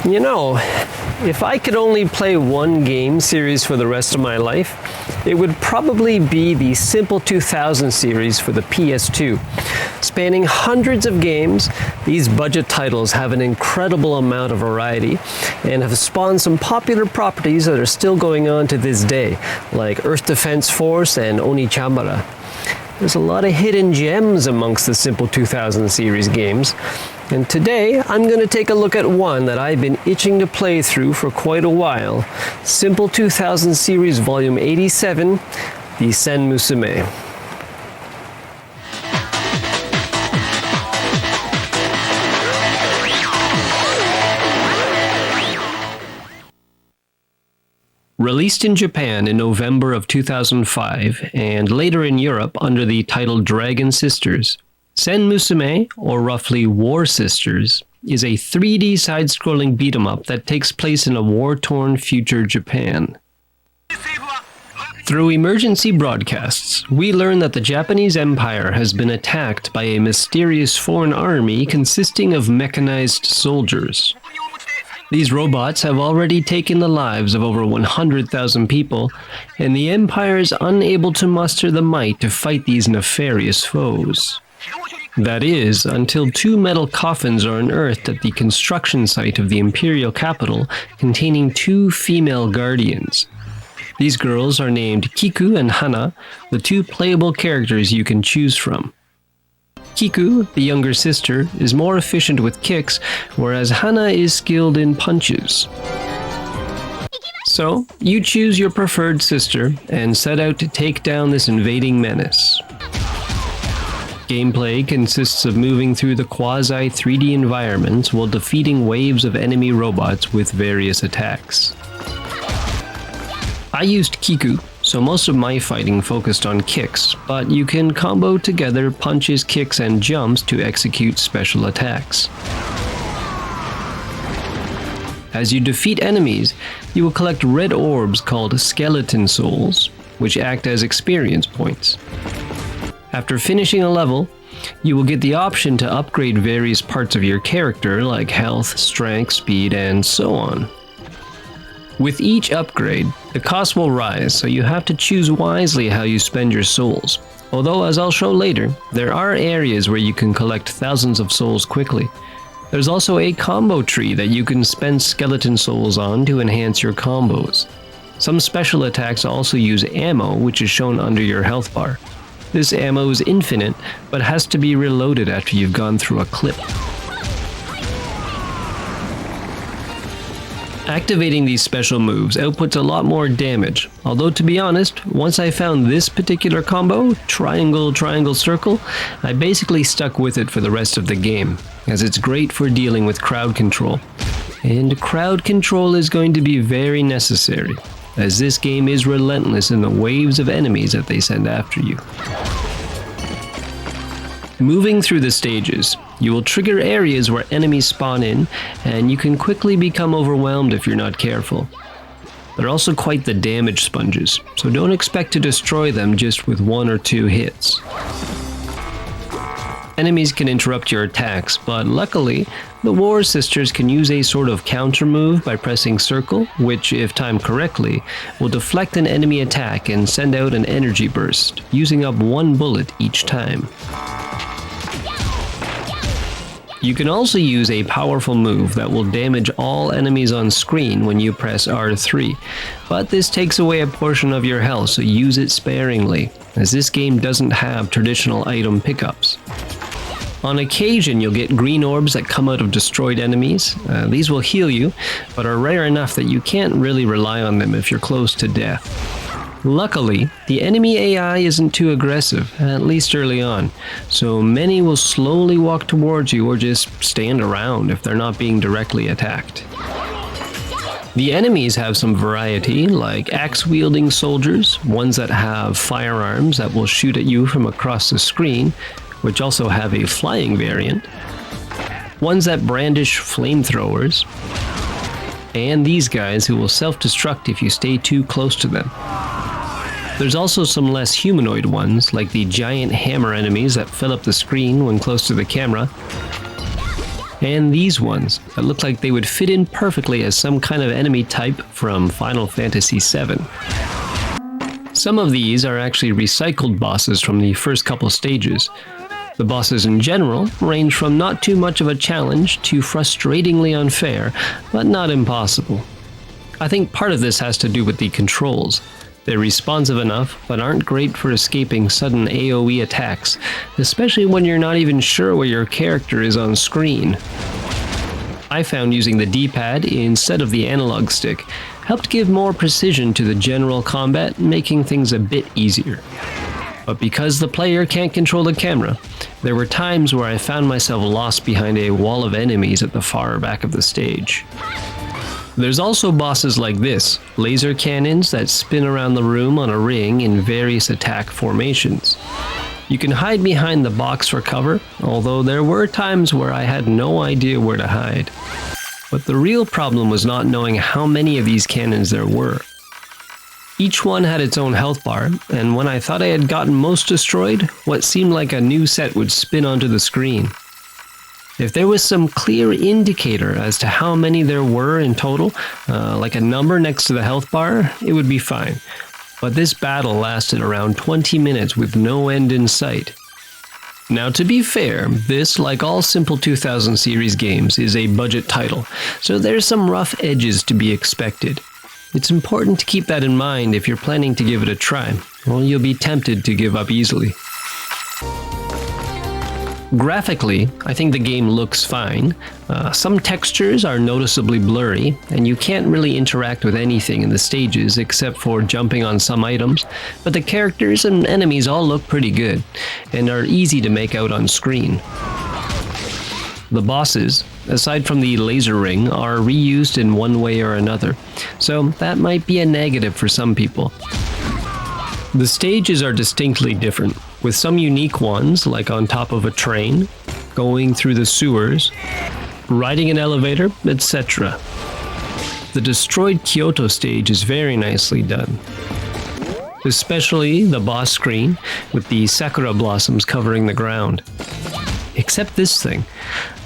You know, if I could only play one game series for the rest of my life, it would probably be the Simple 2000 series for the PS2. Spanning hundreds of games, these budget titles have an incredible amount of variety and have spawned some popular properties that are still going on to this day, like Earth Defense Force and Onichamara. There's a lot of hidden gems amongst the Simple 2000 series games, and today I'm going to take a look at one that I've been itching to play through for quite a while, Simple 2000 series Volume 87, the Sen Musum. Released in Japan in November of 2005, and later in Europe under the title Dragon Sisters, Sen Musume, or roughly War Sisters, is a 3D side-scrolling beat-em-up that takes place in a war-torn future Japan. Through emergency broadcasts, we learn that the Japanese Empire has been attacked by a mysterious foreign army consisting of mechanized soldiers. These robots have already taken the lives of over 100,000 people, and the Empire is unable to muster the might to fight these nefarious foes. That is, until two metal coffins are unearthed at the construction site of the imperial capital containing two female guardians. These girls are named Kiku and Hana, the two playable characters you can choose from. Kiku, the younger sister, is more efficient with kicks, whereas Hana is skilled in punches. So, you choose your preferred sister and set out to take down this invading menace. Gameplay consists of moving through the quasi-3D environments while defeating waves of enemy robots with various attacks. I used Kiku, so most of my fighting focused on kicks, but you can combo together punches, kicks, and jumps to execute special attacks. As you defeat enemies, you will collect red orbs called skeleton souls, which act as experience points. After finishing a level, you will get the option to upgrade various parts of your character like health, strength, speed, and so on. With each upgrade, the cost will rise, so you have to choose wisely how you spend your souls. Although, as I'll show later, there are areas where you can collect thousands of souls quickly. There's also a combo tree that you can spend skeleton souls on to enhance your combos. Some special attacks also use ammo, which is shown under your health bar. This ammo is infinite, but has to be reloaded after you've gone through a clip. Activating these special moves outputs a lot more damage, although to be honest, once I found this particular combo, triangle, triangle, circle, I basically stuck with it for the rest of the game, as it's great for dealing with crowd control. And crowd control is going to be very necessary, as this game is relentless in the waves of enemies that they send after you. Moving through the stages, you will trigger areas where enemies spawn in, and you can quickly become overwhelmed if you're not careful. They're also quite the damage sponges, so don't expect to destroy them just with one or two hits. Enemies can interrupt your attacks, but luckily, the War Sisters can use a sort of counter move by pressing circle, which, if timed correctly, will deflect an enemy attack and send out an energy burst, using up one bullet each time. You can also use a powerful move that will damage all enemies on screen when you press R3, but this takes away a portion of your health, so use it sparingly, as this game doesn't have traditional item pickups. On occasion, you'll get green orbs that come out of destroyed enemies. These will heal you, but are rare enough that you can't really rely on them if you're close to death. Luckily, the enemy AI isn't too aggressive, at least early on, so many will slowly walk towards you or just stand around if they're not being directly attacked. The enemies have some variety, like axe-wielding soldiers, ones that have firearms that will shoot at you from across the screen, which also have a flying variant, ones that brandish flamethrowers, and these guys who will self-destruct if you stay too close to them. There's also some less humanoid ones, like the giant hammer enemies that fill up the screen when close to the camera, and these ones that look like they would fit in perfectly as some kind of enemy type from Final Fantasy VII. Some of these are actually recycled bosses from the first couple stages. The bosses in general range from not too much of a challenge to frustratingly unfair, but not impossible. I think part of this has to do with the controls. They're responsive enough, but aren't great for escaping sudden AoE attacks, especially when you're not even sure where your character is on screen. I found using the D-pad instead of the analog stick helped give more precision to the general combat, making things a bit easier. But because the player can't control the camera, there were times where I found myself lost behind a wall of enemies at the far back of the stage. There's also bosses like this, laser cannons that spin around the room on a ring in various attack formations. You can hide behind the box for cover, although there were times where I had no idea where to hide. But the real problem was not knowing how many of these cannons there were. Each one had its own health bar, and when I thought I had gotten most destroyed, what seemed like a new set would spin onto the screen. If there was some clear indicator as to how many there were in total, like a number next to the health bar, it would be fine. But this battle lasted around 20 minutes with no end in sight. Now, to be fair, this, like all simple 2000 series games, is a budget title, so there's some rough edges to be expected. It's important to keep that in mind if you're planning to give it a try, or you'll be tempted to give up easily. Graphically, I think the game looks fine. Some textures are noticeably blurry, and you can't really interact with anything in the stages except for jumping on some items, but the characters and enemies all look pretty good, and are easy to make out on screen. The bosses, aside from the laser ring, are reused in one way or another, so that might be a negative for some people. The stages are distinctly different, with some unique ones like on top of a train, going through the sewers, riding an elevator, etc. The destroyed Kyoto stage is very nicely done, especially the boss screen with the sakura blossoms covering the ground. Except this thing.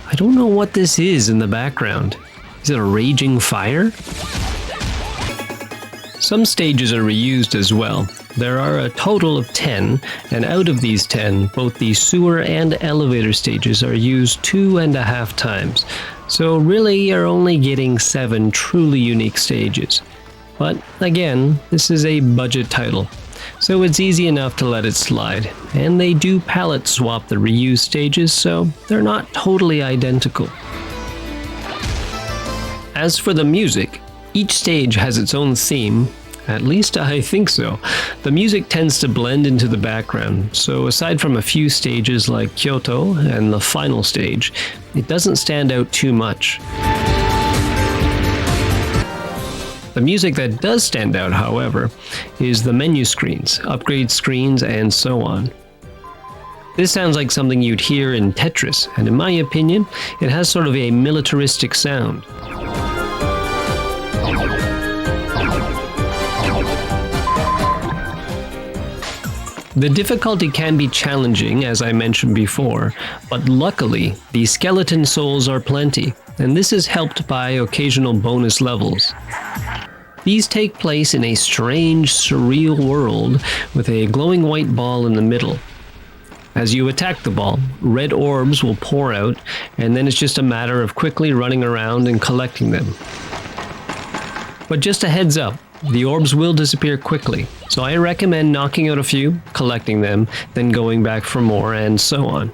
I don't know what this is in the background. Is it a raging fire? Some stages are reused as well. There are a total of 10, and out of these 10, both the sewer and elevator stages are used 2.5 times. So really you're only getting 7 truly unique stages. But again, this is a budget title, so it's easy enough to let it slide. And they do palette swap the reused stages, so they're not totally identical. As for the music, each stage has its own theme. At least I think so. The music tends to blend into the background, so aside from a few stages like Kyoto and the final stage, it doesn't stand out too much. The music that does stand out, however, is the menu screens, upgrade screens, and so on. This sounds like something you'd hear in Tetris, and in my opinion, it has sort of a militaristic sound. The difficulty can be challenging, as I mentioned before, but luckily, the skeleton souls are plenty, and this is helped by occasional bonus levels. These take place in a strange, surreal world with a glowing white ball in the middle. As you attack the ball, red orbs will pour out, and then it's just a matter of quickly running around and collecting them. But just a heads up, the orbs will disappear quickly, so I recommend knocking out a few, collecting them, then going back for more, and so on.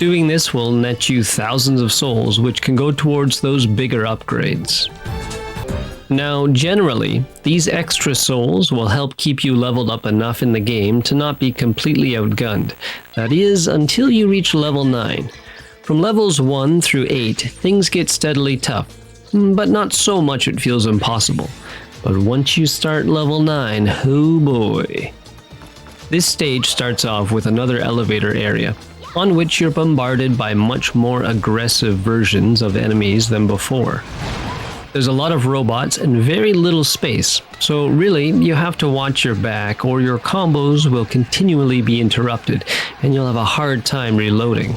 Doing this will net you thousands of souls, which can go towards those bigger upgrades. Now, generally, these extra souls will help keep you leveled up enough in the game to not be completely outgunned. That is, until you reach level 9. From levels 1 through 8, things get steadily tough, but not so much it feels impossible. But once you start level 9, oh boy. This stage starts off with another elevator area, on which you're bombarded by much more aggressive versions of enemies than before. There's a lot of robots and very little space, so really you have to watch your back or your combos will continually be interrupted and you'll have a hard time reloading.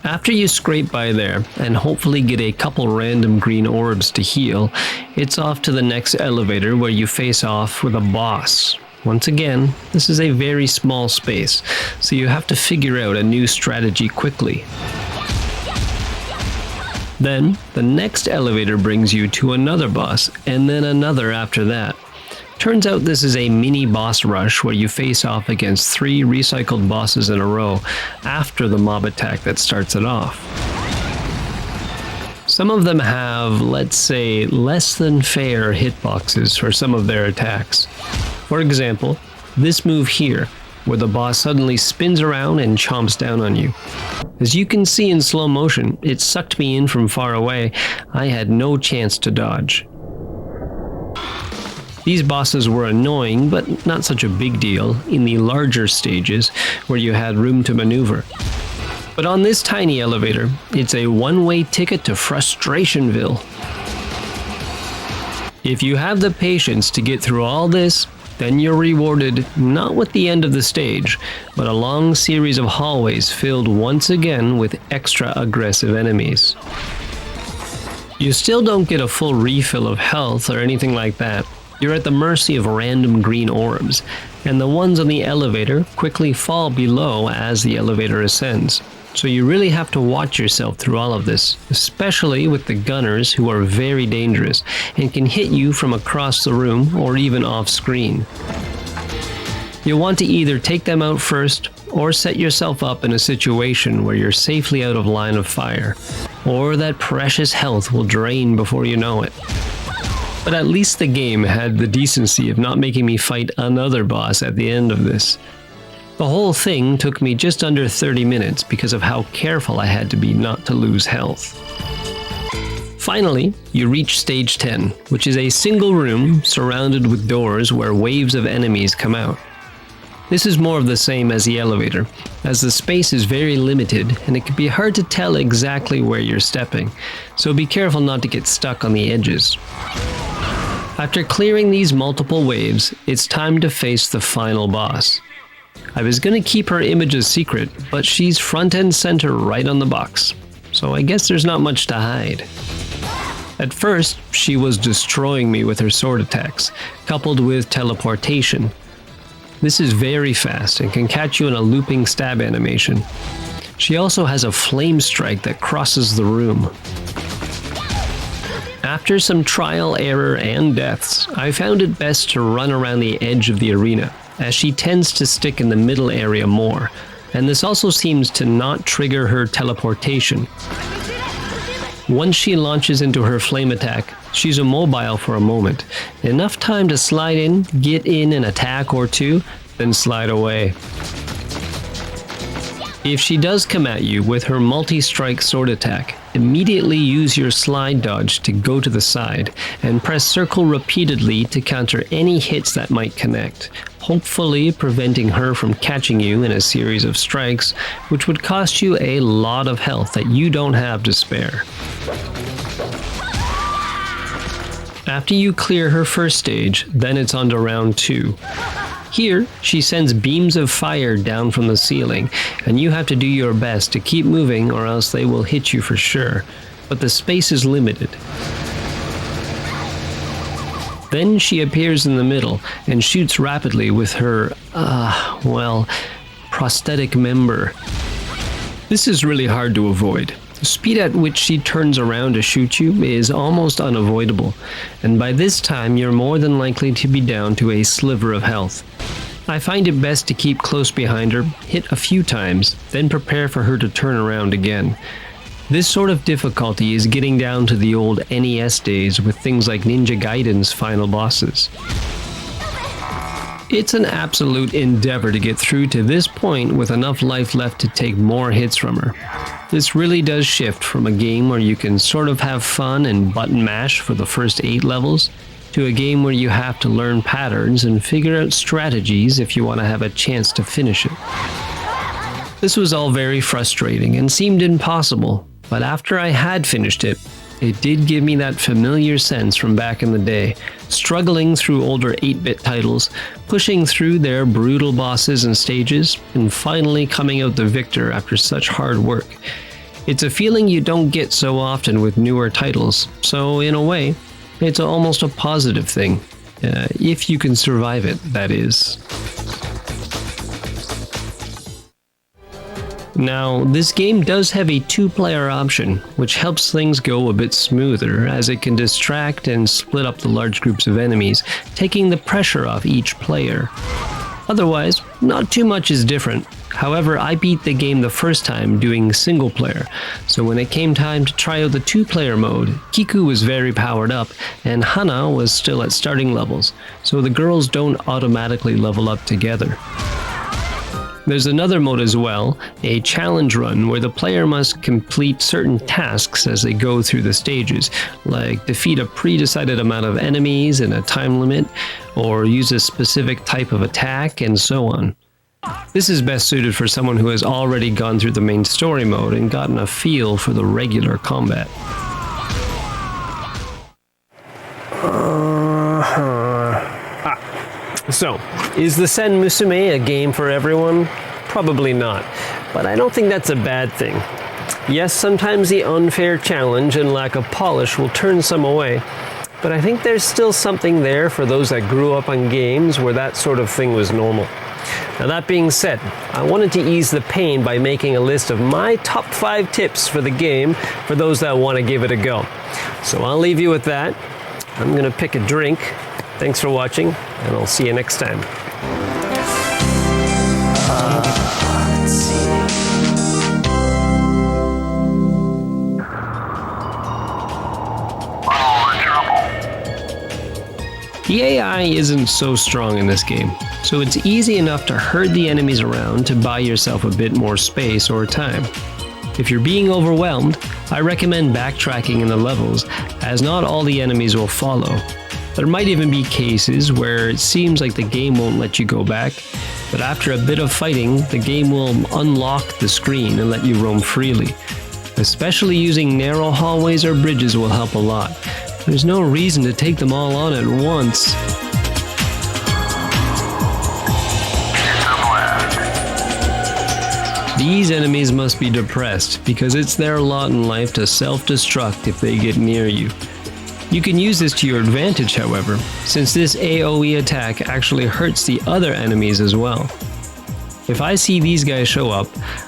After you scrape by there, and hopefully get a couple random green orbs to heal, it's off to the next elevator where you face off with a boss. Once again, this is a very small space, so you have to figure out a new strategy quickly. Then, the next elevator brings you to another boss, and then another after that. Turns out this is a mini boss rush where you face off against 3 recycled bosses in a row after the mob attack that starts it off. Some of them have, let's say, less than fair hitboxes for some of their attacks. For example, this move here, where the boss suddenly spins around and chomps down on you. As you can see in slow motion, it sucked me in from far away. I had no chance to dodge. These bosses were annoying, but not such a big deal in the larger stages where you had room to maneuver. But on this tiny elevator, it's a one-way ticket to Frustrationville. If you have the patience to get through all this, then you're rewarded not with the end of the stage, but a long series of hallways filled once again with extra aggressive enemies. You still don't get a full refill of health or anything like that. You're at the mercy of random green orbs, and the ones on the elevator quickly fall below as the elevator ascends. So you really have to watch yourself through all of this, especially with the gunners who are very dangerous and can hit you from across the room or even off screen. You'll want to either take them out first or set yourself up in a situation where you're safely out of line of fire, or that precious health will drain before you know it. But at least the game had the decency of not making me fight another boss at the end of this. The whole thing took me just under 30 minutes because of how careful I had to be not to lose health. Finally, you reach stage 10, which is a single room surrounded with doors where waves of enemies come out. This is more of the same as the elevator, as the space is very limited and it can be hard to tell exactly where you're stepping, so be careful not to get stuck on the edges. After clearing these multiple waves, it's time to face the final boss. I was going to keep her image a secret, but she's front and center right on the box, so I guess there's not much to hide. At first, she was destroying me with her sword attacks, coupled with teleportation. This is very fast and can catch you in a looping stab animation. She also has a flame strike that crosses the room. After some trial, error, and deaths, I found it best to run around the edge of the arena, as she tends to stick in the middle area more, and this also seems to not trigger her teleportation. Once she launches into her flame attack, she's immobile for a moment, enough time to slide in, get in an attack or two, then slide away. If she does come at you with her multi-strike sword attack, immediately use your slide dodge to go to the side, and press circle repeatedly to counter any hits that might connect, hopefully preventing her from catching you in a series of strikes, which would cost you a lot of health that you don't have to spare. After you clear her first stage, then it's on to round 2. Here, she sends beams of fire down from the ceiling, and you have to do your best to keep moving or else they will hit you for sure, but the space is limited. Then she appears in the middle and shoots rapidly with her, prosthetic member. This is really hard to avoid. The speed at which she turns around to shoot you is almost unavoidable, and by this time you're more than likely to be down to a sliver of health. I find it best to keep close behind her, hit a few times, then prepare for her to turn around again. This sort of difficulty is getting down to the old NES days with things like Ninja Gaiden's final bosses. It's an absolute endeavor to get through to this point with enough life left to take more hits from her. This really does shift from a game where you can sort of have fun and button mash for the first 8 levels, to a game where you have to learn patterns and figure out strategies if you want to have a chance to finish it. This was all very frustrating and seemed impossible, but after I had finished it, it did give me that familiar sense from back in the day, struggling through older 8-bit titles, pushing through their brutal bosses and stages, and finally coming out the victor after such hard work. It's a feeling you don't get so often with newer titles, so in a way, it's almost a positive thing. If you can survive it, that is. Now, this game does have a two-player option, which helps things go a bit smoother, as it can distract and split up the large groups of enemies, taking the pressure off each player. Otherwise, not too much is different. However, I beat the game the first time doing single player, so when it came time to try out the two-player mode, Kiku was very powered up, and Hana was still at starting levels, so the girls don't automatically level up together. There's another mode as well, a challenge run, where the player must complete certain tasks as they go through the stages, like defeat a pre-decided amount of enemies in a time limit, or use a specific type of attack, and so on. This is best suited for someone who has already gone through the main story mode and gotten a feel for the regular combat. So, is the Sen Musum a game for everyone? Probably not, but I don't think that's a bad thing. Yes, sometimes the unfair challenge and lack of polish will turn some away, but I think there's still something there for those that grew up on games where that sort of thing was normal. Now that being said, I wanted to ease the pain by making a list of my top 5 tips for the game for those that want to give it a go. So I'll leave you with that. I'm going to pick a drink. Thanks for watching, and I'll see you next time. Let's see. The AI isn't so strong in this game, so it's easy enough to herd the enemies around to buy yourself a bit more space or time. If you're being overwhelmed, I recommend backtracking in the levels, as not all the enemies will follow. There might even be cases where it seems like the game won't let you go back, but after a bit of fighting, the game will unlock the screen and let you roam freely. Especially using narrow hallways or bridges will help a lot. There's no reason to take them all on at once. These enemies must be depressed, because it's their lot in life to self-destruct if they get near you. You can use this to your advantage, however, since this AoE attack actually hurts the other enemies as well. If I see these guys show up,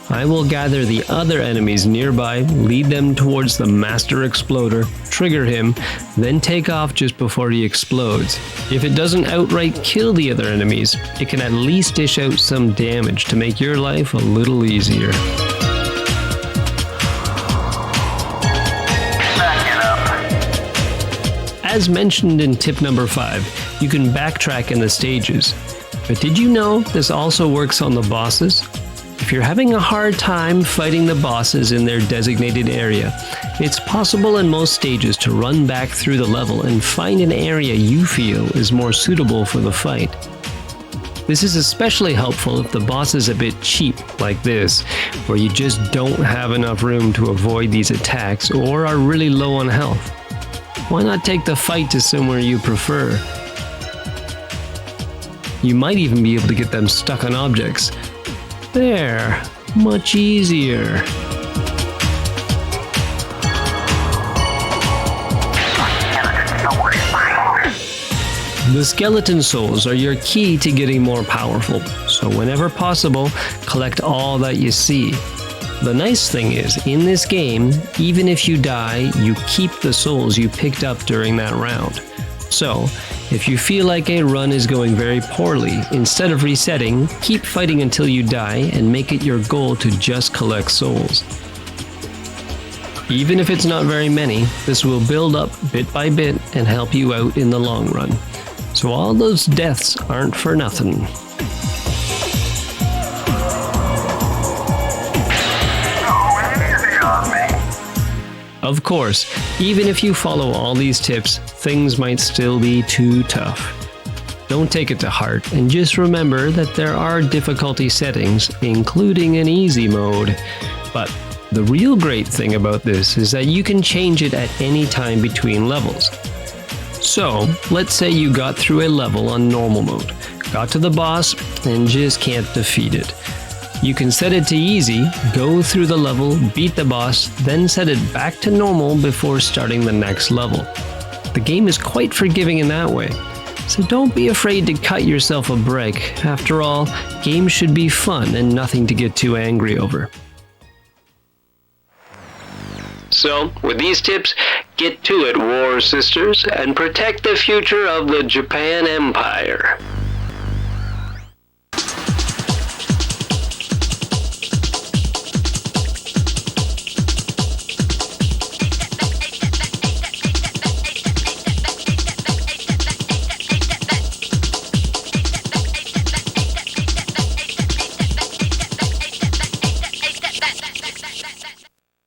I will gather the other enemies nearby, lead them towards the Master Exploder, trigger him, then take off just before he explodes. If it doesn't outright kill the other enemies, it can at least dish out some damage to make your life a little easier. As mentioned in tip number 5, you can backtrack in the stages. But did you know this also works on the bosses? If you're having a hard time fighting the bosses in their designated area, it's possible in most stages to run back through the level and find an area you feel is more suitable for the fight. This is especially helpful if the boss is a bit cheap, like this, where you just don't have enough room to avoid these attacks or are really low on health. Why not take the fight to somewhere you prefer? You might even be able to get them stuck on objects. There, much easier. The skeleton souls are your key to getting more powerful, so whenever possible, collect all that you see. The nice thing is, in this game, even if you die, you keep the souls you picked up during that round. So, if you feel like a run is going very poorly, instead of resetting, keep fighting until you die and make it your goal to just collect souls. Even if it's not very many, this will build up bit by bit and help you out in the long run. So all those deaths aren't for nothing. Of course, even if you follow all these tips, things might still be too tough. Don't take it to heart, and just remember that there are difficulty settings, including an easy mode. But the real great thing about this is that you can change it at any time between levels. So, let's say you got through a level on normal mode, got to the boss, and just can't defeat it. You can set it to easy, go through the level, beat the boss, then set it back to normal before starting the next level. The game is quite forgiving in that way, so don't be afraid to cut yourself a break. After all, games should be fun and nothing to get too angry over. So, with these tips, get to it, War Sisters, and protect the future of the Japan Empire.